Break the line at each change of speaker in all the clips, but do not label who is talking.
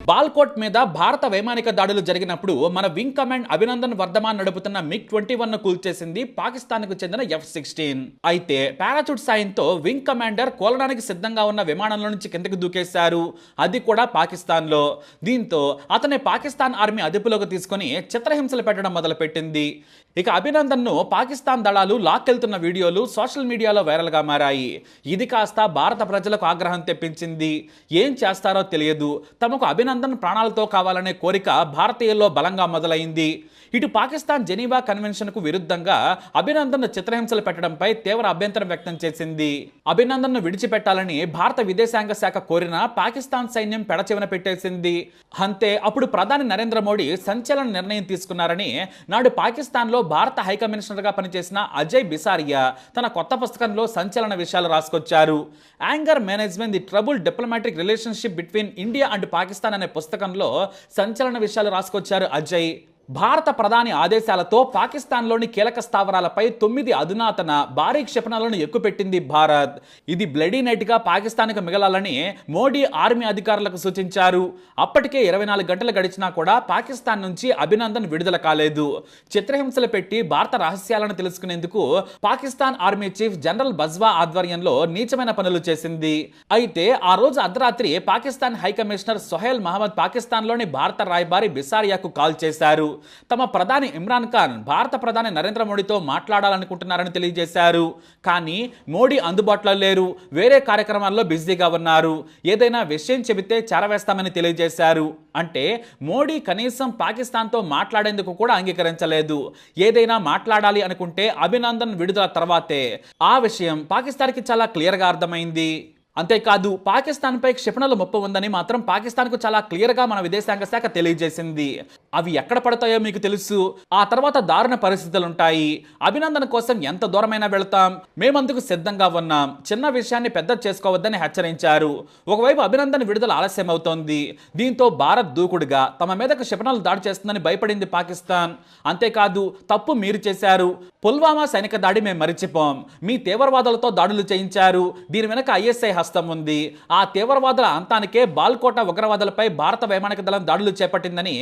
బాల్కోట్ మీద భారత వైమానిక దాడులు జరిగినప్పుడు మన వింగ్ కమాండ్ అభినందన్ వర్ధమాన్ నడుపుతున్న MiG-21 ను కూల్చేసింది పాకిస్తాన్కు చెందిన F-16. అయితే పారాచూట్ సాయంతో వింగ్ కమాండర్ కోలడానికి సిద్ధంగా ఉన్న విమానంలో నుంచి కిందకి దూకేశారు, అది కూడా పాకిస్తాన్లో. దీంతో అతన్ని పాకిస్తాన్ ఆర్మీ అదుపులోకి తీసుకుని చిత్రహింసలు పెట్టడం మొదలుపెట్టింది. ఇక అభినందన్ను పాకిస్తాన్ దళాలు లాక్కెళ్తున్న వీడియోలు సోషల్ మీడియాలో వైరల్గా మారాయి. ఇది కాస్త భారత ప్రజలకు ఆగ్రహం తెప్పించింది. ఏం చేస్తారో తెలియదు, తమకు అభినందన్ ప్రాణాలతో కావాలనే కోరిక భారతీయుల్లో బలంగా మొదలైంది. ఇటు పాకిస్తాన్ జెనీవా కన్వెన్షన్కు విరుద్ధంగా అభినందన్ చిత్రహింసలు పెట్టడంపై తీవ్ర అభ్యంతరం వ్యక్తం చేసింది. అభినందన్ను విడిచిపెట్టాలని భారత విదేశాంగ శాఖ కోరినా పాకిస్తాన్ సైన్యం పెడచెవిన పెట్టేసింది. అంతే అప్పుడు ప్రధాని నరేంద్ర మోడీ సంచలన నిర్ణయం తీసుకున్నారని నాడు పాకిస్తాన్లో భారత హైకమిషనర్గా పనిచేసిన అజయ్ బిసారియా తన కొత్త పుస్తకంలో సంచలన విషయాలు రాసుకొచ్చారు. Anger management the trouble diplomatic relationship between India and Pakistan అనే పుస్తకంలో సంచలన విషయాలు రాసుకొచ్చారు అజయ్. భారత ప్రధాని ఆదేశాలతో పాకిస్తాన్లోని కీలక స్థావరాలపై 9 అధునాతన భారీ క్షిపణులను ఎక్కుపెట్టింది భారత్. ఇది బ్లడీ నైట్గా పాకిస్తాన్కు మిగలాలని మోడీ ఆర్మీ అధికారులకు సూచించారు. అప్పటికే 24 గంటలు గడిచినా కూడా పాకిస్తాన్ నుంచి అభినందన్ విడుదల కాలేదు. చిత్రహింసలు పెట్టి భారత రహస్యాలను తెలుసుకునేందుకు Pakistan army chief general Bajwa ఆధ్వర్యంలో నీచమైన పనులు చేసింది. అయితే ఆ రోజు అర్ధరాత్రి పాకిస్తాన్ హైకమిషనర్ సోహెల్ మహమ్మద్ పాకిస్తాన్లోని భారత రాయబారి బిసారియాకు కాల్ చేశారు. తమ ప్రధాని ఇమ్రాన్ ఖాన్ భారత ప్రధాని నరేంద్ర మోడీతో మాట్లాడాలనుకుంటున్నారని తెలియజేశారు. కానీ మోడీ అందుబాటులో లేరు, వేరే కార్యక్రమాల్లో బిజీగా ఉన్నారు. ఏదైనా విషయం చెబితే చేరవేస్తామని తెలియజేశారు. అంటే మోడీ కనీసం పాకిస్తాన్తో మాట్లాడేందుకు కూడా అంగీకరించలేదు. ఏదైనా మాట్లాడాలి అనుకుంటే అభినందన్ విడుదల తర్వాతే. ఆ విషయం పాకిస్తాన్కి చాలా క్లియర్గా అర్థమైంది. అంతేకాదు పాకిస్తాన్పై క్షిపణుల ముప్పు ఉందని మాత్రం పాకిస్తాన్కు చాలా క్లియర్గా మన విదేశాంగ శాఖ తెలియజేసింది. అవి ఎక్కడ పడతాయో మీకు తెలుసు. ఆ తర్వాత దారుణ పరిస్థితులుంటాయి. అభినందన్ కోసం ఎంత దూరమైనా వెళతాం, మేమందుకు సిద్ధంగా ఉన్నాం. చిన్న విషయాన్ని పెద్ద చేసుకోవద్దని హెచ్చరించారు. ఒకవైపు అభినందన్ విడుదల ఆలస్యం అవుతోంది. దీంతో భారత్ దూకుడుగా తమ మీదకు క్షిపణులు దాడి చేస్తుందని భయపడింది పాకిస్తాన్. అంతేకాదు తప్పు మీరు చేశారు, పుల్వామా సైనిక దాడి మేము మరిచిపోం, మీ తీవ్రవాదులతో దాడులు చేయించారు, దీని వెనక ISI హస్తం ఉంది. ఆ తీవ్రవాదుల అంతానికే బాల్కోట ఉగ్రవాదులపై భారత వైమానిక దళం దాడులు చేపట్టిందని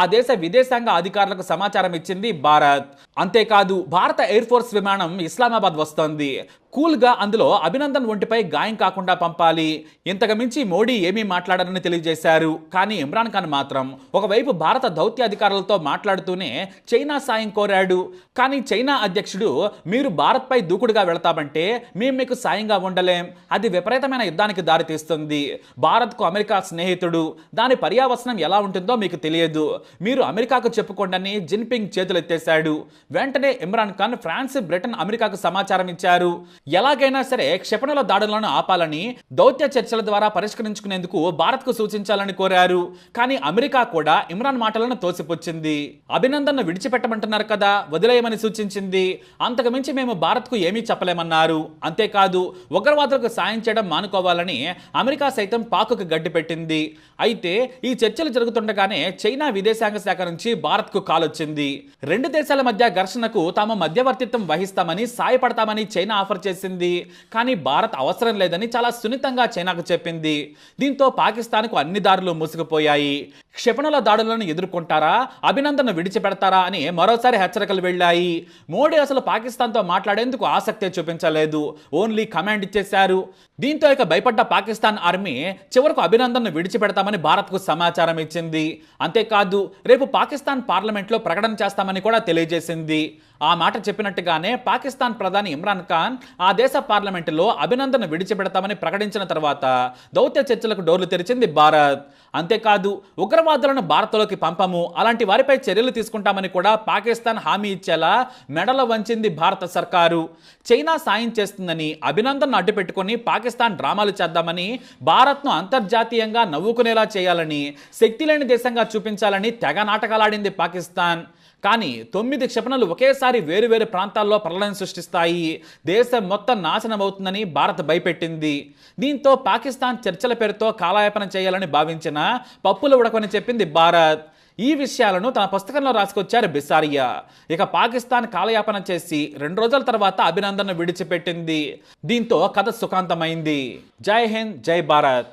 ఆ దేశ విదేశాంగ అధికారులకు సమాచారం ఇచ్చింది భారత్. అంతేకాదు భారత ఎయిర్ ఫోర్స్ విమానం ఇస్లామాబాద్ వస్తోంది. కూల్గా అందులో అభినందన్ ఒంటిపై గాయం కాకుండా పంపాలి. ఇంతకు మించి మోడీ ఏమీ మాట్లాడారని తెలియజేశారు. కానీ ఇమ్రాన్ ఖాన్ మాత్రం ఒకవైపు భారత దౌత్యాధికారులతో మాట్లాడుతూనే చైనా సాయం కోరాడు. కానీ చైనా అధ్యక్షుడు మీరు భారత్పై దూకుడుగా వెళతామంటే మేము మీకు సాయంగా ఉండలేం, అది విపరీతమైన యుద్ధానికి దారితీస్తుంది. భారత్కు అమెరికా స్నేహితుడు, దాని పర్యావసనం ఎలా ఉంటుందో మీకు తెలియదు, మీరు అమెరికాకు చెప్పుకోండి జిన్పింగ్ చేతులెత్తేశాడు. వెంటనే ఇమ్రాన్ ఖాన్ ఫ్రాన్స్, బ్రిటన్, అమెరికాకు సమాచారం ఇచ్చారు. ఎలాగైనా సరే క్షిపణుల దాడులను ఆపాలని, దౌత్య చర్చల ద్వారా పరిష్కరించుకునేందుకు భారత్కు సూచించాలని కోరారు. కానీ అమెరికా కూడా ఇమ్రాన్ మాటలను తోసిపుచ్చింది. అభినందన్ను విడిచిపెట్టమంటున్నారు కదా, వదిలేయమని సూచించింది. అంతకుమించి మేము భారత్కు ఏమీ చెప్పలేమన్నారు. అంతేకాదు ఉగ్రవాదులకు సాయం చేయడం మానుకోవాలని అమెరికా సైతం పాక్కు గడ్డి పెట్టింది. అయితే ఈ చర్చలు జరుగుతుండగానే చైనా విదేశాంగ శాఖ నుంచి భారత్కు కాల్ వచ్చింది. రెండు దేశాల మధ్య ఘర్షణకు తాము మధ్యవర్తిత్వం వహిస్తామని, సాయపడతామని చైనా ఆఫర్ చేసింది. కానీ భారత్ అవసరం లేదని చాలా సున్నితంగా చైనాకు చెప్పింది. దీంతో పాకిస్తాన్కు అన్ని దారులు మూసుకుపోయాయి. క్షిపణుల దాడులను ఎదుర్కొంటారా, అభినందన్ను విడిచిపెడతారా అని మరోసారి హెచ్చరికలు వెళ్ళాయి. మోడీ అసలు పాకిస్తాన్తో మాట్లాడేందుకు ఆసక్తే చూపించలేదు, ఓన్లీ కమాండ్ ఇచ్చేశారు. దీంతో ఇక భయపడ్డ పాకిస్తాన్ ఆర్మీ చివరకు అభినందన్ను విడిచిపెడతామని భారత్కు సమాచారం ఇచ్చింది. అంతేకాదు రేపు పాకిస్తాన్ పార్లమెంట్లో ప్రకటన చేస్తామని కూడా తెలియజేసింది. ఆ మాట చెప్పినట్టుగానే పాకిస్తాన్ ప్రధాని ఇమ్రాన్ ఖాన్ ఆ దేశ పార్లమెంటులో అభినందన్ను విడిచిపెడతామని ప్రకటించిన తర్వాత దౌత్య చర్చలకు డోర్లు తెరిచింది భారత్. అంతేకాదు ఉగ్రవాదులను భారత్లోకి పంపము, అలాంటి వారిపై చర్యలు తీసుకుంటామని కూడా పాకిస్తాన్ హామీ ఇచ్చేలా మెడలో వంచింది భారత సర్కారు. చైనా సాయం చేస్తుందని అభినందన్ను అడ్డుపెట్టుకుని పాకిస్తాన్ డ్రామాలు చేద్దామని, భారత్ను అంతర్జాతీయంగా నవ్వుకునేలా చేయాలని, శక్తి లేని దేశంగా చూపించాలని తెగ నాటకాలాడింది పాకిస్తాన్. కానీ 9 క్షిపణులు ఒకేసారి వేరువేరు ప్రాంతాల్లో ప్రళయం సృష్టిస్తాయి, దేశం మొత్తం నాశనం అవుతుందని భారత్ భయపెట్టింది. దీంతో పాకిస్తాన్ చర్చల పేరుతో కాలయాపన చేయాలని భావించిన పప్పులు ఉడకని చెప్పింది భారత్. ఈ విషయాలను తన పుస్తకంలో రాసుకొచ్చారు బిసారియా. ఇక పాకిస్తాన్ కాలయాపన చేసి 2 రోజుల తర్వాత అభినందన్ను విడిచిపెట్టింది. దీంతో కథ సుఖాంతమైంది. జై హింద్, జై భారత్.